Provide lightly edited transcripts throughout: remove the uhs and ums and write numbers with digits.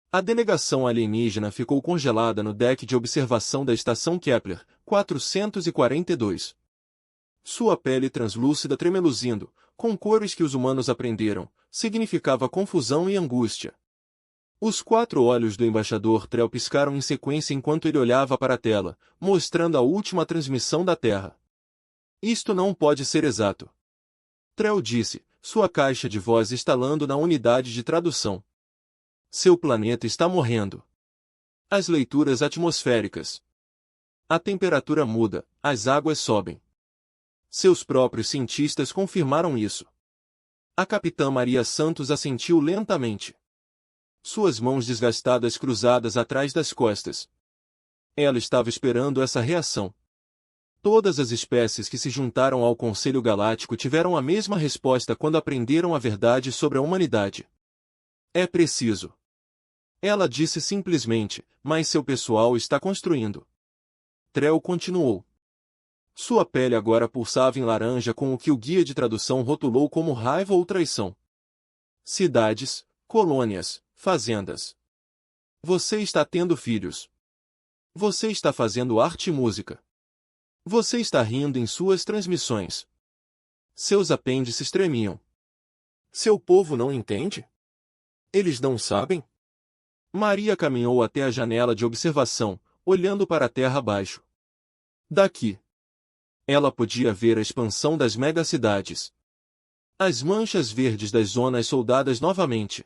A delegação alienígena ficou congelada no deck de observação da estação Kepler 442. Sua pele translúcida tremeluzindo, com cores que os humanos aprenderam, significava confusão e angústia. Os 4 olhos do embaixador Trell piscaram em sequência enquanto ele olhava para a tela, mostrando a última transmissão da Terra. Isto não pode ser exato. Trell disse, sua caixa de voz estalando na unidade de tradução. Seu planeta está morrendo. As leituras atmosféricas. A temperatura muda, as águas sobem. Seus próprios cientistas confirmaram isso. A capitã Maria Santos assentiu lentamente. Suas mãos desgastadas cruzadas atrás das costas. Ela estava esperando essa reação. Todas as espécies que se juntaram ao Conselho Galáctico tiveram a mesma resposta quando aprenderam a verdade sobre a humanidade. É preciso. Ela disse simplesmente, mas seu pessoal está construindo. Trell continuou. Sua pele agora pulsava em laranja com o que o guia de tradução rotulou como raiva ou traição. Cidades, colônias, fazendas. Você está tendo filhos. Você está fazendo arte e música. Você está rindo em suas transmissões. Seus apêndices tremiam. Seu povo não entende? Eles não sabem? Maria caminhou até a janela de observação, olhando para a terra abaixo. Daqui. Ela podia ver a expansão das megacidades. As manchas verdes das zonas soldadas novamente.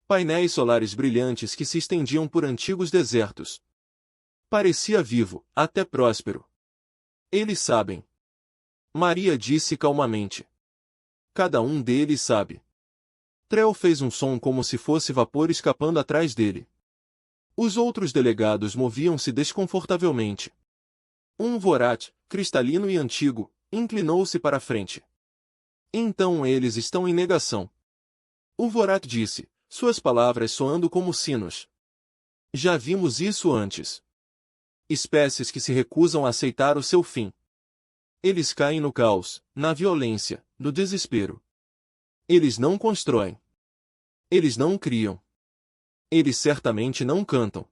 Painéis solares brilhantes que se estendiam por antigos desertos. Parecia vivo, até próspero. Eles sabem. Maria disse calmamente. Cada um deles sabe. Trell fez um som como se fosse vapor escapando atrás dele. Os outros delegados moviam-se desconfortavelmente. Um Vorat, cristalino e antigo, inclinou-se para a frente. Então eles estão em negação. O Vorat disse, suas palavras soando como sinos. Já vimos isso antes. Espécies que se recusam a aceitar o seu fim. Eles caem no caos, na violência, no desespero. Eles não constroem. Eles não criam. Eles certamente não cantam.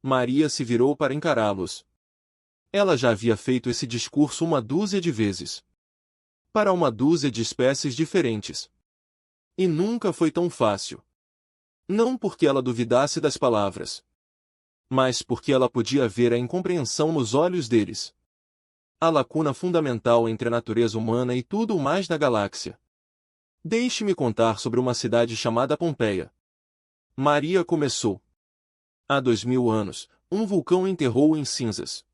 Maria se virou para encará-los. Ela já havia feito esse discurso 1 dúzia de vezes. Para 1 dúzia de espécies diferentes. E nunca foi tão fácil. Não porque ela duvidasse das palavras. Mas porque ela podia ver a incompreensão nos olhos deles. A lacuna fundamental entre a natureza humana e tudo o mais da galáxia. Deixe-me contar sobre uma cidade chamada Pompeia. Maria começou. Há 2000 anos, um vulcão enterrou-o em cinzas.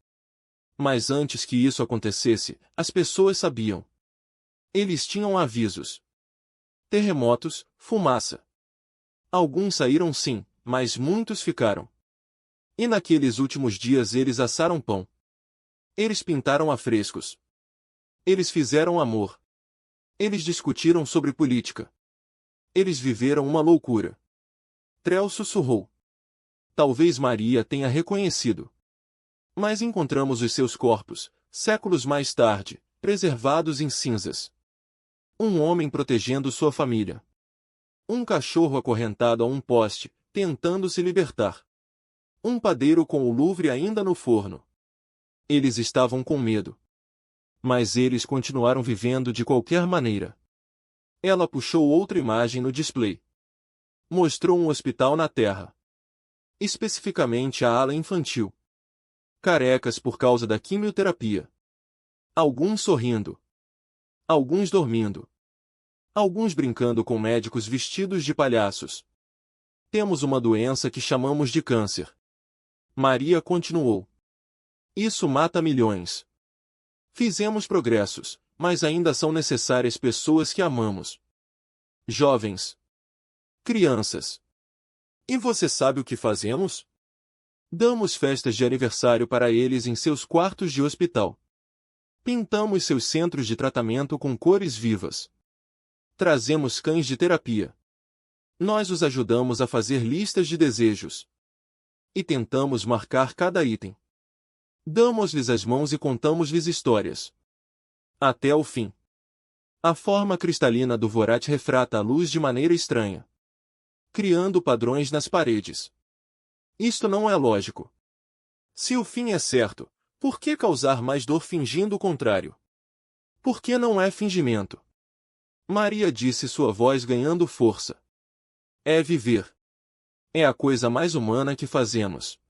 Mas antes que isso acontecesse, as pessoas sabiam. Eles tinham avisos. Terremotos, fumaça. Alguns saíram sim, mas muitos ficaram. E naqueles últimos dias eles assaram pão. Eles pintaram afrescos. Eles fizeram amor. Eles discutiram sobre política. Eles viveram uma loucura. Trell sussurrou. Talvez Maria tenha reconhecido. Mas encontramos os seus corpos, séculos mais tarde, preservados em cinzas. Um homem protegendo sua família. Um cachorro acorrentado a um poste, tentando se libertar. Um padeiro com o Louvre ainda no forno. Eles estavam com medo. Mas eles continuaram vivendo de qualquer maneira. Ela puxou outra imagem no display. Mostrou um hospital na Terra. Especificamente a ala infantil. Carecas por causa da quimioterapia. Alguns sorrindo. Alguns dormindo. Alguns brincando com médicos vestidos de palhaços. Temos uma doença que chamamos de câncer. Maria continuou. Isso mata milhões. Fizemos progressos, mas ainda são necessárias pessoas que amamos. Jovens. Crianças. E você sabe o que fazemos? Damos festas de aniversário para eles em seus quartos de hospital. Pintamos seus centros de tratamento com cores vivas. Trazemos cães de terapia. Nós os ajudamos a fazer listas de desejos. E tentamos marcar cada item. Damos-lhes as mãos e contamos-lhes histórias. Até o fim. A forma cristalina do Vorat refrata a luz de maneira estranha. criando padrões nas paredes. Isto não é lógico. Se o fim é certo, por que causar mais dor fingindo o contrário? Por que não é fingimento? Maria disse, sua voz ganhando força. É viver. É a coisa mais humana que fazemos.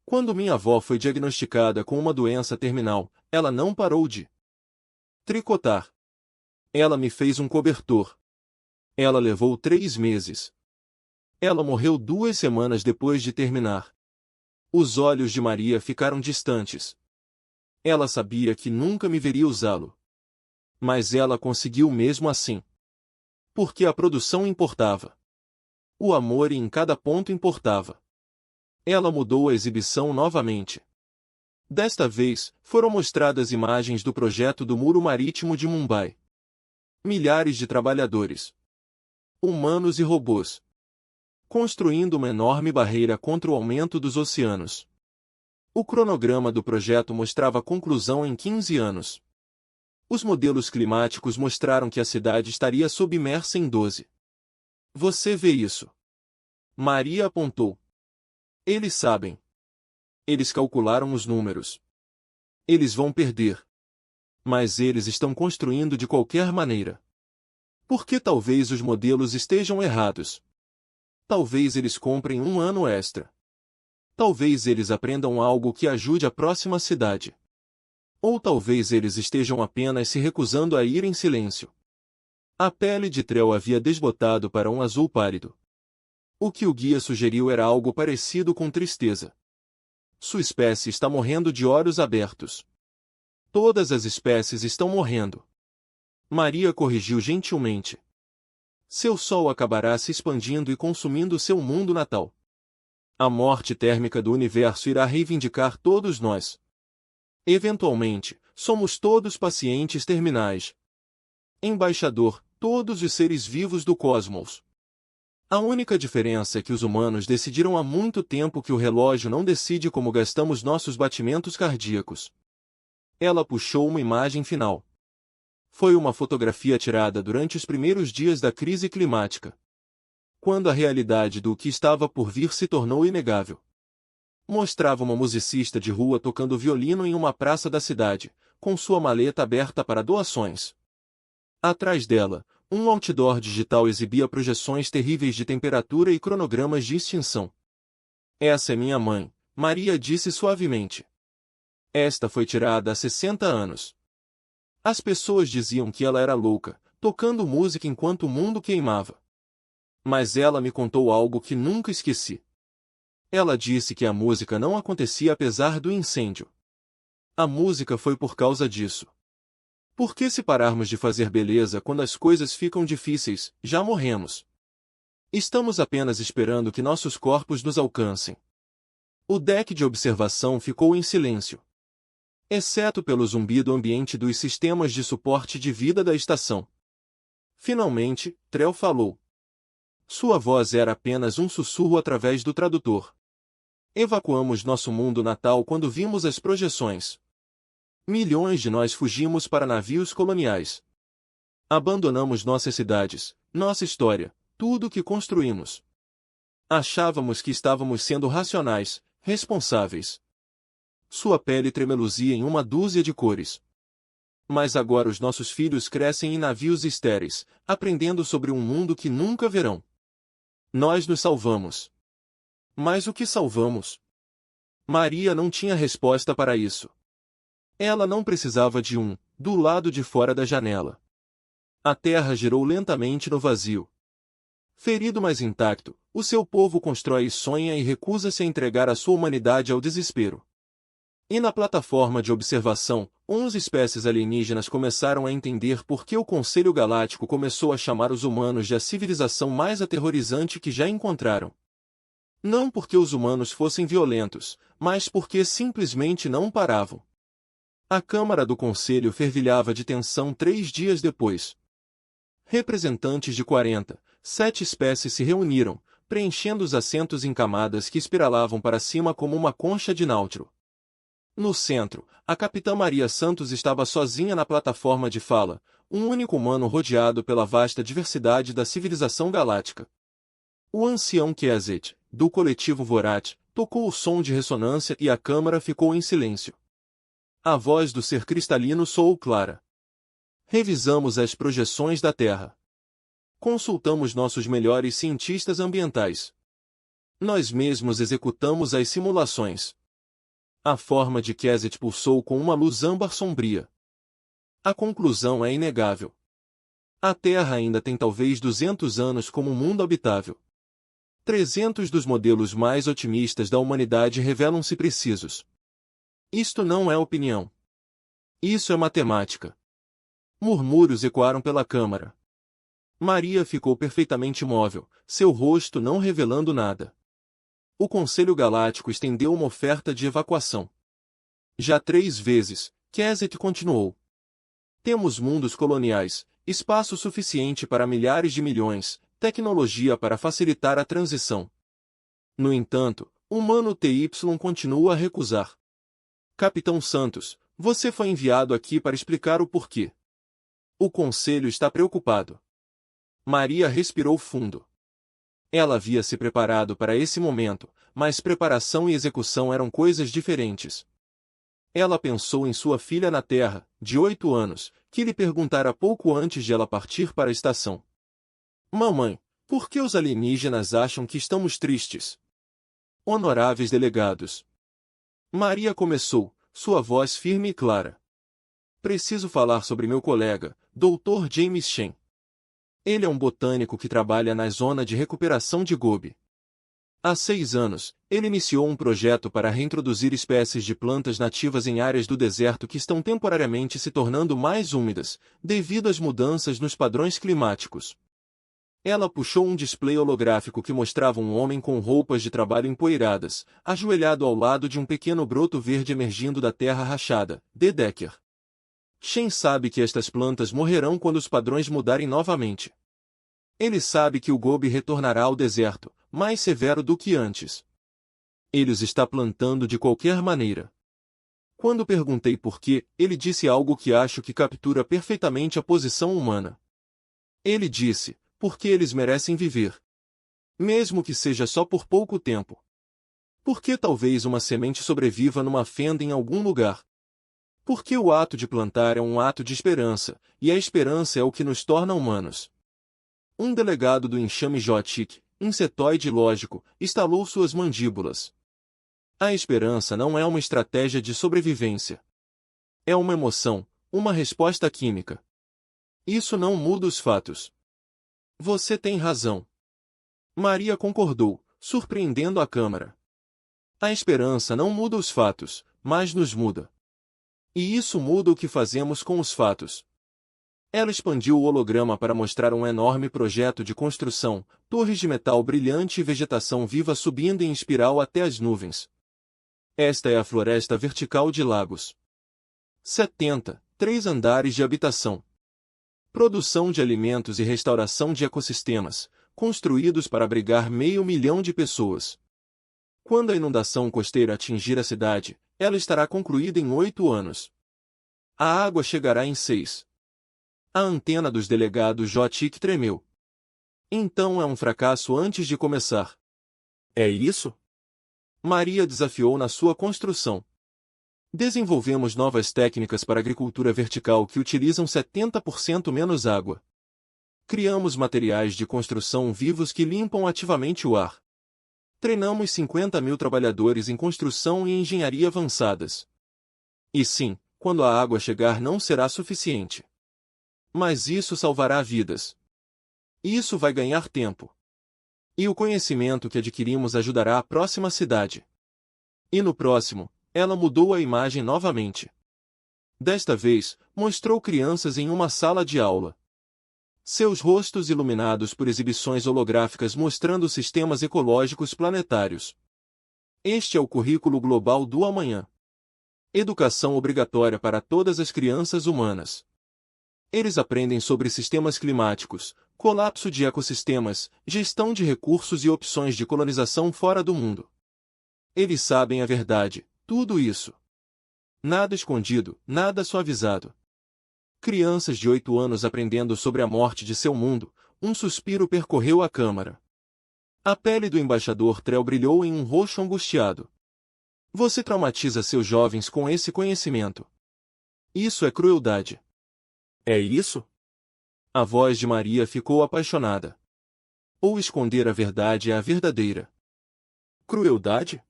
Quando minha avó foi diagnosticada com uma doença terminal, ela não parou de tricotar. Ela me fez um cobertor. Ela levou 3 meses. Ela morreu 2 semanas depois de terminar. Os olhos de Maria ficaram distantes. Ela sabia que nunca me veria usá-lo. Mas ela conseguiu mesmo assim. Porque a produção importava. O amor em cada ponto importava. Ela mudou a exibição novamente. Desta vez, foram mostradas imagens do projeto do Muro Marítimo de Mumbai. Milhares de trabalhadores, humanos e robôs, construindo uma enorme barreira contra o aumento dos oceanos. O cronograma do projeto mostrava a conclusão em 15 anos. Os modelos climáticos mostraram que a cidade estaria submersa em 12. Você vê isso? Maria apontou. Eles sabem. Eles calcularam os números. Eles vão perder. Mas eles estão construindo de qualquer maneira. Porque talvez os modelos estejam errados. Talvez eles comprem um ano extra. Talvez eles aprendam algo que ajude a próxima cidade. Ou talvez eles estejam apenas se recusando a ir em silêncio. A pele de Trell havia desbotado para um azul pálido. O que o guia sugeriu era algo parecido com tristeza. Sua espécie está morrendo de olhos abertos. Todas as espécies estão morrendo. Maria corrigiu gentilmente. Seu sol acabará se expandindo e consumindo seu mundo natal. A morte térmica do universo irá reivindicar todos nós. Eventualmente, somos todos pacientes terminais. Embaixador, todos os seres vivos do cosmos. A única diferença é que os humanos decidiram há muito tempo que o relógio não decide como gastamos nossos batimentos cardíacos. Ela puxou uma imagem final. Foi uma fotografia tirada durante os primeiros dias da crise climática. Quando a realidade do que estava por vir se tornou inegável. Mostrava uma musicista de rua tocando violino em uma praça da cidade, com sua maleta aberta para doações. Atrás dela, um outdoor digital exibia projeções terríveis de temperatura e cronogramas de extinção. Essa é minha mãe, Maria disse suavemente. Esta foi tirada há 60 anos. As pessoas diziam que ela era louca, tocando música enquanto o mundo queimava. Mas ela me contou algo que nunca esqueci. Ela disse que a música não acontecia apesar do incêndio. A música foi por causa disso. Por que se pararmos de fazer beleza quando as coisas ficam difíceis, já morremos? Estamos apenas esperando que nossos corpos nos alcancem. O deck de observação ficou em silêncio. Exceto pelo zumbido ambiente dos sistemas de suporte de vida da estação. Finalmente, Trell falou. Sua voz era apenas um sussurro através do tradutor. Evacuamos nosso mundo natal quando vimos as projeções. Milhões de nós fugimos para navios coloniais. Abandonamos nossas cidades, nossa história, tudo o que construímos. Achávamos que estávamos sendo racionais, responsáveis. Sua pele tremeluzia em uma dúzia de cores. Mas agora os nossos filhos crescem em navios estéreis, aprendendo sobre um mundo que nunca verão. Nós nos salvamos. Mas o que salvamos? Maria não tinha resposta para isso. Ela não precisava de do lado de fora da janela. A terra girou lentamente no vazio. Ferido mas intacto, o seu povo constrói e sonha e recusa-se a entregar a sua humanidade ao desespero. E na plataforma de observação, 11 espécies alienígenas começaram a entender por que o Conselho Galáctico começou a chamar os humanos de a civilização mais aterrorizante que já encontraram. Não porque os humanos fossem violentos, mas porque simplesmente não paravam. A Câmara do Conselho fervilhava de tensão 3 dias depois. Representantes de 47 espécies se reuniram, preenchendo os assentos em camadas que espiralavam para cima como uma concha de náutro. No centro, a capitã Maria Santos estava sozinha na plataforma de fala, um único humano rodeado pela vasta diversidade da civilização galáctica. O ancião Kesset, do coletivo Vorat, tocou o som de ressonância e a câmara ficou em silêncio. A voz do ser cristalino soou clara. Revisamos as projeções da Terra. Consultamos nossos melhores cientistas ambientais. Nós mesmos executamos as simulações. A forma de Kesset pulsou com uma luz âmbar sombria. A conclusão é inegável. A Terra ainda tem talvez 200 anos como mundo habitável. 300 dos modelos mais otimistas da humanidade revelam-se precisos. Isto não é opinião. Isso é matemática. Murmúrios ecoaram pela câmara. Maria ficou perfeitamente imóvel, seu rosto não revelando nada. O Conselho Galáctico estendeu uma oferta de evacuação. Já 3 vezes, Kesset continuou. Temos mundos coloniais, espaço suficiente para milhares de milhões, tecnologia para facilitar a transição. No entanto, humano TY continua a recusar. Capitão Santos, você foi enviado aqui para explicar o porquê. O Conselho está preocupado. Maria respirou fundo. Ela havia se preparado para esse momento, mas preparação e execução eram coisas diferentes. Ela pensou em sua filha na Terra, de 8 anos, que lhe perguntara pouco antes de ela partir para a estação. Mamãe, por que os alienígenas acham que estamos tristes? Honoráveis delegados. Maria começou, sua voz firme e clara. Preciso falar sobre meu colega, Dr. James Shen. Ele é um botânico que trabalha na zona de recuperação de Gobi. Há 6 anos, ele iniciou um projeto para reintroduzir espécies de plantas nativas em áreas do deserto que estão temporariamente se tornando mais úmidas, devido às mudanças nos padrões climáticos. Ela puxou um display holográfico que mostrava um homem com roupas de trabalho empoeiradas, ajoelhado ao lado de um pequeno broto verde emergindo da terra rachada, de Decker. Shen sabe que estas plantas morrerão quando os padrões mudarem novamente. Ele sabe que o Gobi retornará ao deserto, mais severo do que antes. Ele os está plantando de qualquer maneira. Quando perguntei por quê, ele disse algo que acho que captura perfeitamente a posição humana. Ele disse, porque eles merecem viver. Mesmo que seja só por pouco tempo. Porque talvez uma semente sobreviva numa fenda em algum lugar. Porque o ato de plantar é um ato de esperança, e a esperança é o que nos torna humanos. Um delegado do enxame Jotik, insetoide lógico, estalou suas mandíbulas. A esperança não é uma estratégia de sobrevivência. É uma emoção, uma resposta química. Isso não muda os fatos. Você tem razão. Maria concordou, surpreendendo a Câmara. A esperança não muda os fatos, mas nos muda. E isso muda o que fazemos com os fatos. Ela expandiu o holograma para mostrar um enorme projeto de construção, torres de metal brilhante e vegetação viva subindo em espiral até as nuvens. Esta é a floresta vertical de Lagos. 3 andares de habitação. Produção de alimentos e restauração de ecossistemas, construídos para abrigar 500 mil de pessoas. Quando a inundação costeira atingir a cidade, ela estará concluída em 8 anos. A água chegará em 6. A antena dos delegados Jotik tremeu. Então é um fracasso antes de começar. É isso? Maria desafiou na sua construção. Desenvolvemos novas técnicas para agricultura vertical que utilizam 70% menos água. Criamos materiais de construção vivos que limpam ativamente o ar. Treinamos 50 mil trabalhadores em construção e engenharia avançadas. E sim, quando a água chegar não será suficiente. Mas isso salvará vidas. Isso vai ganhar tempo. E o conhecimento que adquirimos ajudará a próxima cidade. E no próximo, ela mudou a imagem novamente. Desta vez, mostrou crianças em uma sala de aula. Seus rostos iluminados por exibições holográficas mostrando sistemas ecológicos planetários. Este é o currículo global do amanhã. Educação obrigatória para todas as crianças humanas. Eles aprendem sobre sistemas climáticos, colapso de ecossistemas, gestão de recursos e opções de colonização fora do mundo. Eles sabem a verdade, tudo isso. Nada escondido, nada suavizado. Crianças de 8 anos aprendendo sobre a morte de seu mundo, um suspiro percorreu a câmara. A pele do embaixador Trell brilhou em um roxo angustiado. Você traumatiza seus jovens com esse conhecimento. Isso é crueldade. É isso? A voz de Maria ficou apaixonada. Ou esconder a verdade é a verdadeira. Crueldade?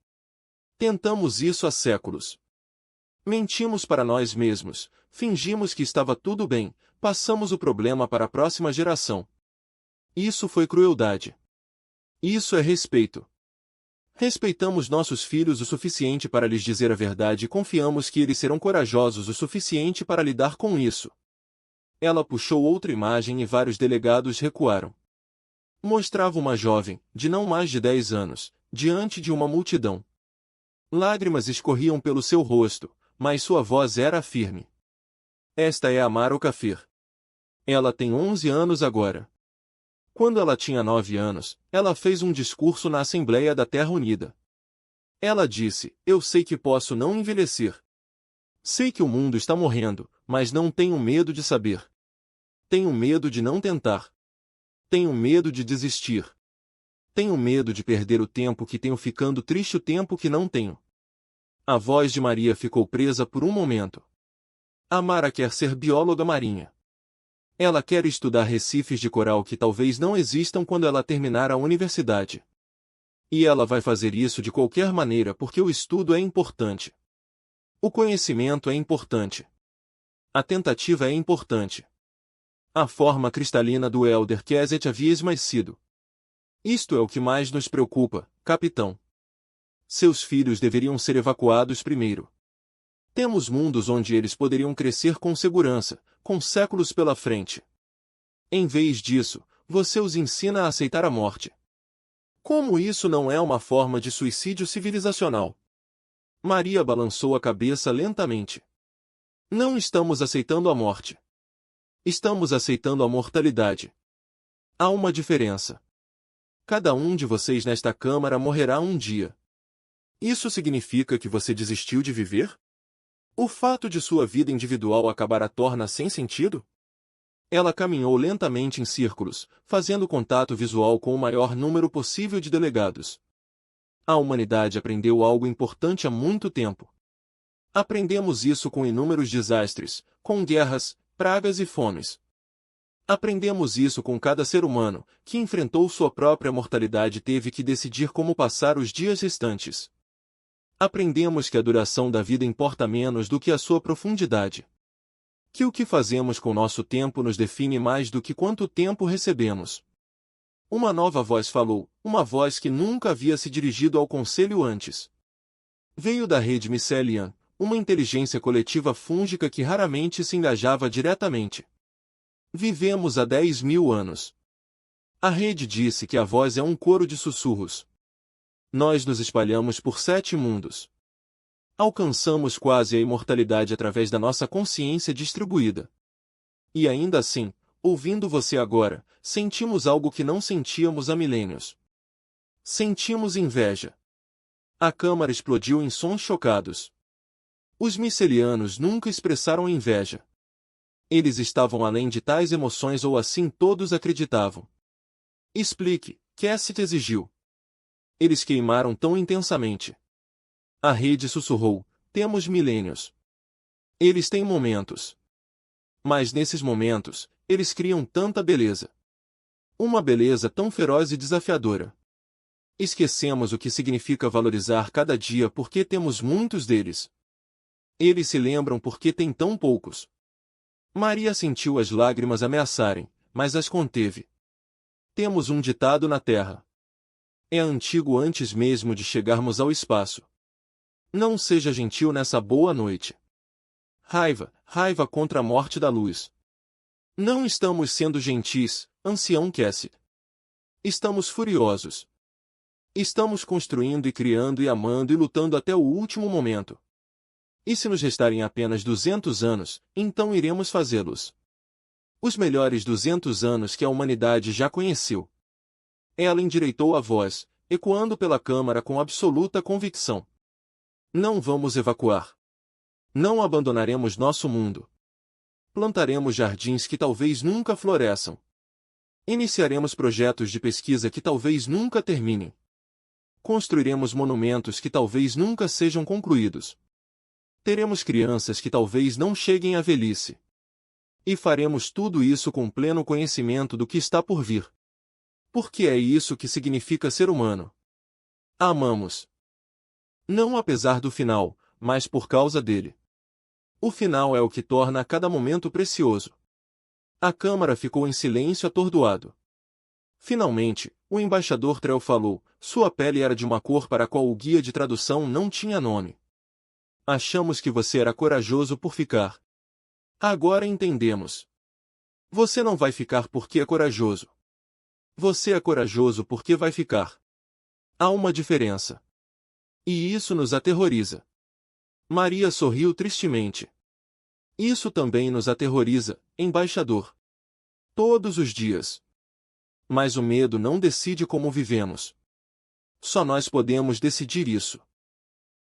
Tentamos isso há séculos. Mentimos para nós mesmos, fingimos que estava tudo bem, passamos o problema para a próxima geração. Isso foi crueldade. Isso é respeito. Respeitamos nossos filhos o suficiente para lhes dizer a verdade e confiamos que eles serão corajosos o suficiente para lidar com isso. Ela puxou outra imagem e vários delegados recuaram. Mostrava uma jovem, de não mais de 10 anos, diante de uma multidão. Lágrimas escorriam pelo seu rosto, mas sua voz era firme. Esta é Amara Okafir. Ela tem 11 anos agora. Quando ela tinha 9 anos, ela fez um discurso na Assembleia da Terra Unida. Ela disse, eu sei que posso não envelhecer. Sei que o mundo está morrendo, mas não tenho medo de saber. Tenho medo de não tentar. Tenho medo de desistir. Tenho medo de perder o tempo que tenho ficando triste o tempo que não tenho. A voz de Maria ficou presa por um momento. Amara quer ser bióloga marinha. Ela quer estudar recifes de coral que talvez não existam quando ela terminar a universidade. E ela vai fazer isso de qualquer maneira porque o estudo é importante. O conhecimento é importante. A tentativa é importante. A forma cristalina do Elder Kesset havia esmaecido. Isto é o que mais nos preocupa, capitão. Seus filhos deveriam ser evacuados primeiro. Temos mundos onde eles poderiam crescer com segurança, com séculos pela frente. Em vez disso, você os ensina a aceitar a morte. Como isso não é uma forma de suicídio civilizacional? Maria balançou a cabeça lentamente. Não estamos aceitando a morte. Estamos aceitando a mortalidade. Há uma diferença. Cada um de vocês nesta câmara morrerá um dia. Isso significa que você desistiu de viver? O fato de sua vida individual acabar a torna sem sentido? Ela caminhou lentamente em círculos, fazendo contato visual com o maior número possível de delegados. A humanidade aprendeu algo importante há muito tempo. Aprendemos isso com inúmeros desastres, com guerras, pragas e fomes. Aprendemos isso com cada ser humano, que enfrentou sua própria mortalidade e teve que decidir como passar os dias restantes. Aprendemos que a duração da vida importa menos do que a sua profundidade. Que o que fazemos com nosso tempo nos define mais do que quanto tempo recebemos. Uma nova voz falou, uma voz que nunca havia se dirigido ao conselho antes. Veio da rede Mycelian, uma inteligência coletiva fúngica que raramente se engajava diretamente. Vivemos há 10.000 anos. A rede disse que a voz é um coro de sussurros. Nós nos espalhamos por 7 mundos. Alcançamos quase a imortalidade através da nossa consciência distribuída. E ainda assim, ouvindo você agora, sentimos algo que não sentíamos há milênios. Sentimos inveja. A câmara explodiu em sons chocados. Os micelianos nunca expressaram inveja. Eles estavam além de tais emoções ou assim todos acreditavam. Explique, Kesset exigiu. Eles queimaram tão intensamente. A rede sussurrou, temos milênios. Eles têm momentos. Mas nesses momentos, eles criam tanta beleza. Uma beleza tão feroz e desafiadora. Esquecemos o que significa valorizar cada dia porque temos muitos deles. Eles se lembram porque têm tão poucos. Maria sentiu as lágrimas ameaçarem, mas as conteve. Temos um ditado na Terra. É antigo antes mesmo de chegarmos ao espaço. Não seja gentil nessa boa noite. Raiva, raiva contra a morte da luz. Não estamos sendo gentis, ancião Kesset. Estamos furiosos. Estamos construindo e criando e amando e lutando até o último momento. E se nos restarem apenas 200 anos, então iremos fazê-los. Os melhores 200 anos que a humanidade já conheceu. Ela endireitou a voz, ecoando pela câmara com absoluta convicção. Não vamos evacuar. Não abandonaremos nosso mundo. Plantaremos jardins que talvez nunca floresçam. Iniciaremos projetos de pesquisa que talvez nunca terminem. Construiremos monumentos que talvez nunca sejam concluídos. Teremos crianças que talvez não cheguem à velhice. E faremos tudo isso com pleno conhecimento do que está por vir. Porque é isso que significa ser humano. Amamos. Não apesar do final, mas por causa dele. O final é o que torna cada momento precioso. A câmara ficou em silêncio atordoado. Finalmente, o embaixador Trell falou, sua pele era de uma cor para a qual o guia de tradução não tinha nome. Achamos que você era corajoso por ficar. Agora entendemos. Você não vai ficar porque é corajoso. Você é corajoso porque vai ficar. Há uma diferença. E isso nos aterroriza. Maria sorriu tristemente. Isso também nos aterroriza, embaixador. Todos os dias. Mas o medo não decide como vivemos. Só nós podemos decidir isso.